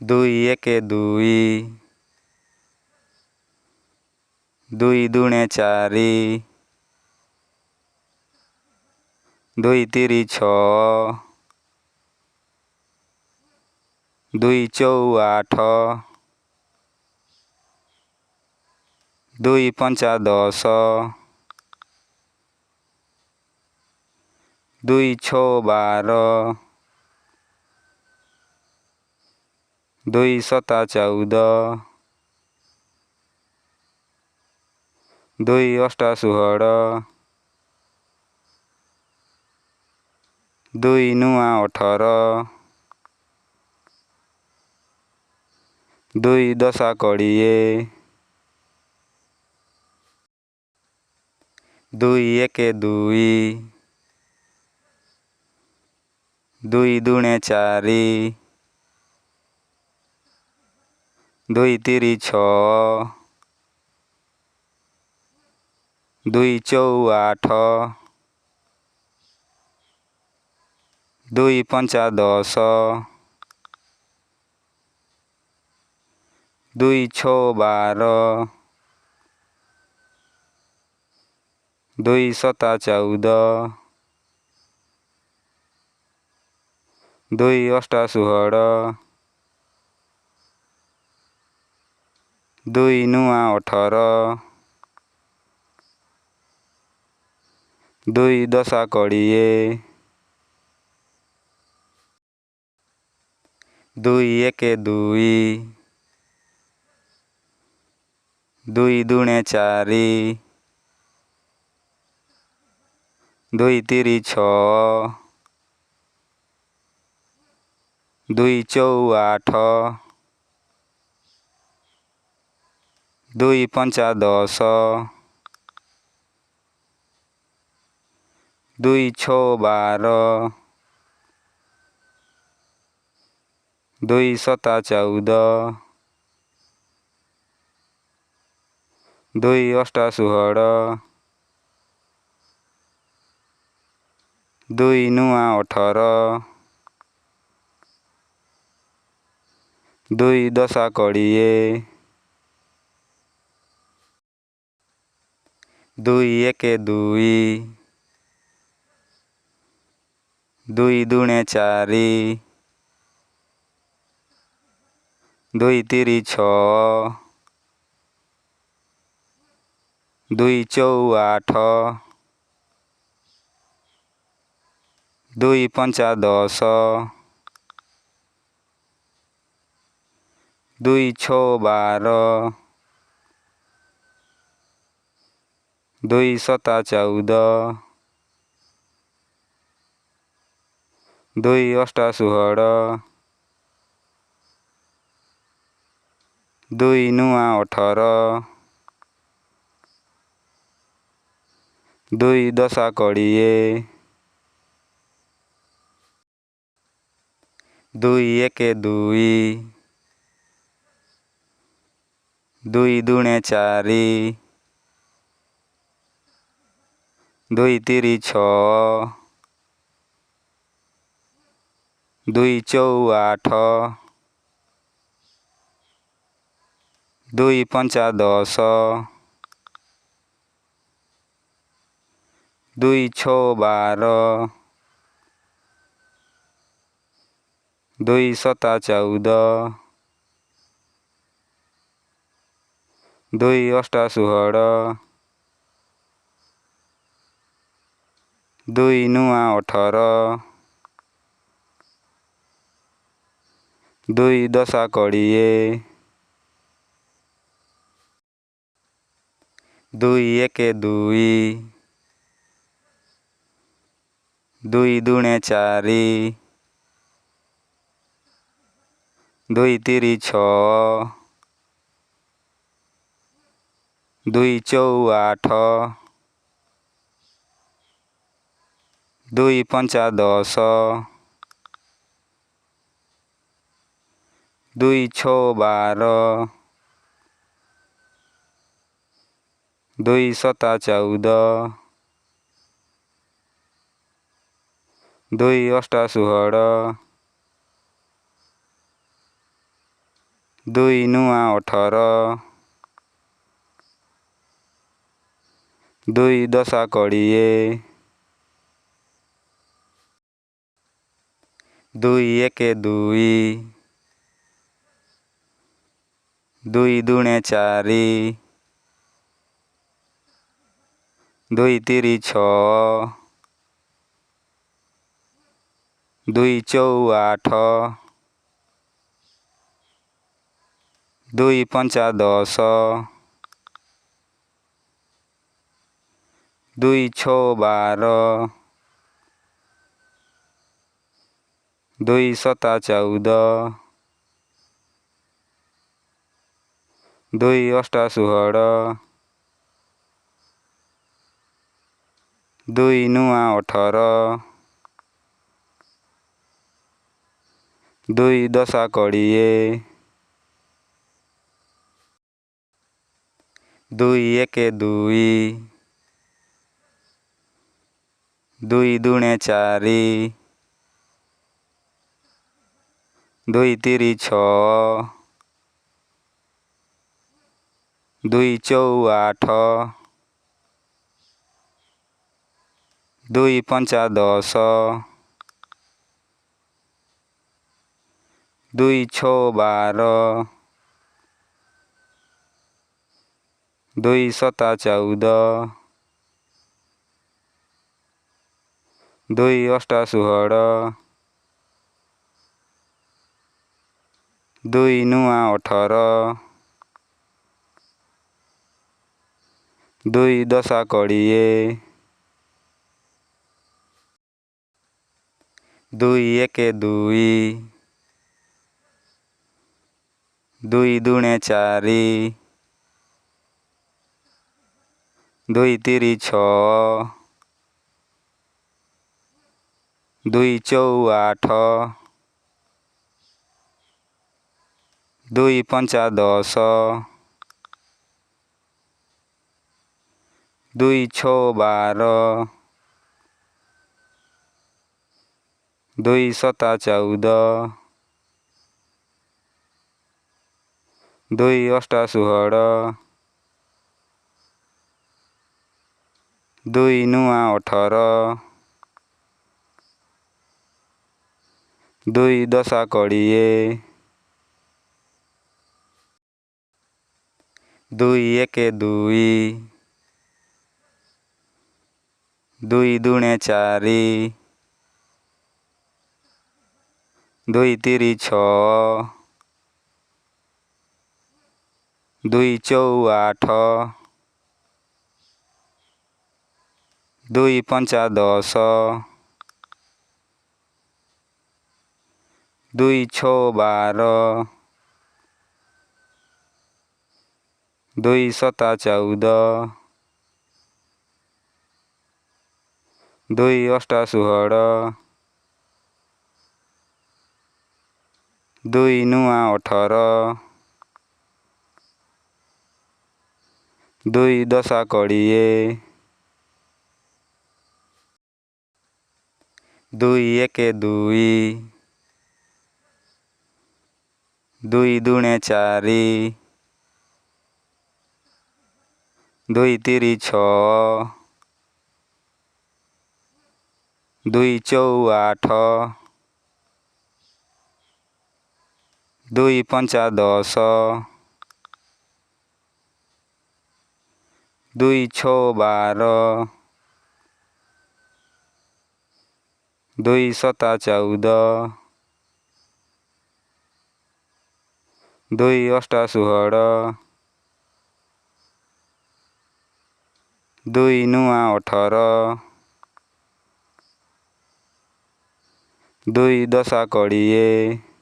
ଦୁଇ ଏକେ ଦୁଇ, ଦୁଇ ଦୁଣେ ଚାରି, ଦୁଇ ତିରି ଛଅ, ଦୁଇ ଚଉ ଆଠ, ଦୁଇ ପଞ୍ଚା 10, ଦୁଇ ଛଅ 12, ଦୁଇ ସତା 14, ଦୁଇ ଅଷ୍ଟା 16, ଦୁଇ ନୂଆ 18, ଦୁଇ ଦଶା 20, ଦୁଇ ଏକେ ଦୁଇ, ଦୁଇ ଦୁଣେ ଚାରି, ଦୁଇ ତିରି ଛଅ, ଦୁଇ ଚଉ ଆଠ, ଦୁଇ ପଞ୍ଚା 10, ଦୁଇ ଛଅ 12, ଦୁଇ ସତା 14, ଦୁଇ ଅଷ୍ଟା 16, ଦୁଇ ନୂଆ 18, ଦୁଇ ଦଶା 20, ଦୁଇ ଏକେ ଦୁଇ, ଦୁଇ ଦୁଣେ ଚାରି, ଦୁଇ ତିରି ଛଅ, ଦୁଇ ଚଉ ଆଠ, ଦୁଇ ପଞ୍ଚା 10, ଦୁଇ ଛଅ 12, ଦୁଇ ସତା 14, ଦୁଇ ଅଷ୍ଟା 16, ଦୁଇ ନୂଆ 18, ଦୁଇ ଦଶା 20, ଦୁଇ ଏକେ ଦୁଇ, ଦୁଇ ଦୁଣେ ଚାରି, ଦୁଇ ତିରି ଛଅ, ଦୁଇ ଚଉ ଆଠ, ଦୁଇ ପଞ୍ଚା 10, ଦୁଇ ଛଅ 12, ଦୁଇ ସତା 14, ଦୁଇ ଅଷ୍ଟା 16, ଦୁଇ ନୂଆ 18, ଦୁଇ ଦଶା 20, ଦୁଇ ଏକେ ଦୁଇ, ଦୁଇ ଦୁଣେ ଚାରି, ଦୁଇ ତିରି ଛଅ, ଦୁଇ ଚଉ ଆଠ, ଦୁଇ ପଞ୍ଚା 10, ଦୁଇ ଛଅ 12, ଦୁଇ ସତା 14, ଦୁଇ ଅଷ୍ଟା 16, ଦୁଇ ନୂଆ 18, ଦୁଇ ଦଶା 20, ଦୁଇ ଏକେ ଦୁଇ, ଦୁଇ ଦୁଣେ ଚାରି, ଦୁଇ ତିରି ଛଅ, ଦୁଇ ଚଉ ଆଠ, ଦୁଇ ପଞ୍ଚା 10, ଦୁଇ ଛଅ 12, ଦୁଇ ସତା 14, ଦୁଇ ଅଷ୍ଟା 16, ଦୁଇ ନୂଆ 18, ଦୁଇ ଦଶା 20, ଦୁଇ ଏକେ 2, ଦୁଇ ଦୁଣେ 4, ଦୁଇ ତିରି 6, ଦୁଇ ଚଉ 8, ଦୁଇ ପଞ୍ଚା 10, ଦୁଇ ଛଅ 12, ଦୁଇ ସତା 14, ଦୁଇ ଅଷ୍ଟା 16, ଦୁଇ ନୂଆ 18, ଦୁଇ ଦଶା 20, ଦୁଇ ଏକେ 2, ଦୁଇ ଦୁଣେ 4, ଦୁଇ ତିରି 6, ଦୁଇ ଚଉ 8, ଦୁଇ ପଞ୍ଚା 10, ଦୁଇ ଛଅ 12, ଦୁଇ ସତା 14, ଦୁଇ ଅଷ୍ଟା 16, ଦୁଇ ନୂଆ 18, ଦୁଇ ଦଶା 20, ଦୁଇ ଏକେ 2, ଦୁଇ ଦୁଣେ 4, ଦୁଇ ତିରି 6, ଦୁଇ ଚଉ 8, ଦୁଇ ପଞ୍ଚା 10, ଦୁଇ ଛଅ 12, ଦୁଇ ସତା 14, ଦୁଇ ଅଷ୍ଟା 16, ଦୁଇ ନୂଆ 18, ଦୁଇ ଦଶା 20, ଦୁଇ ଏକେ 2, ଦୁଇ ଦୁଣେ 4, ଦୁଇ ତିରି 6, ଦୁଇ ଚଉ 8, ଦୁଇ ପଞ୍ଚା 10, ଦୁଇ ଛଅ 12, ଦୁଇ ସତା 14, ଦୁଇ ଅଷ୍ଟା 16, ଦୁଇ ନୂଆ 18, ଦୁଇ ଦଶା 20, ଦୁଇ ଏକେ 2, ଦୁଇ ଦୁଣେ 4, ଦୁଇ ତିରି 6, ଦୁଇ ଚଉ 8, ଦୁଇ ପଞ୍ଚା 10, ଦୁଇ ଛଅ 12, ଦୁଇ ସତା 14, ଦୁଇ ଅଷ୍ଟା 16, ଦୁଇ ନୂଆ 18, ଦୁଇ ଦଶା 20,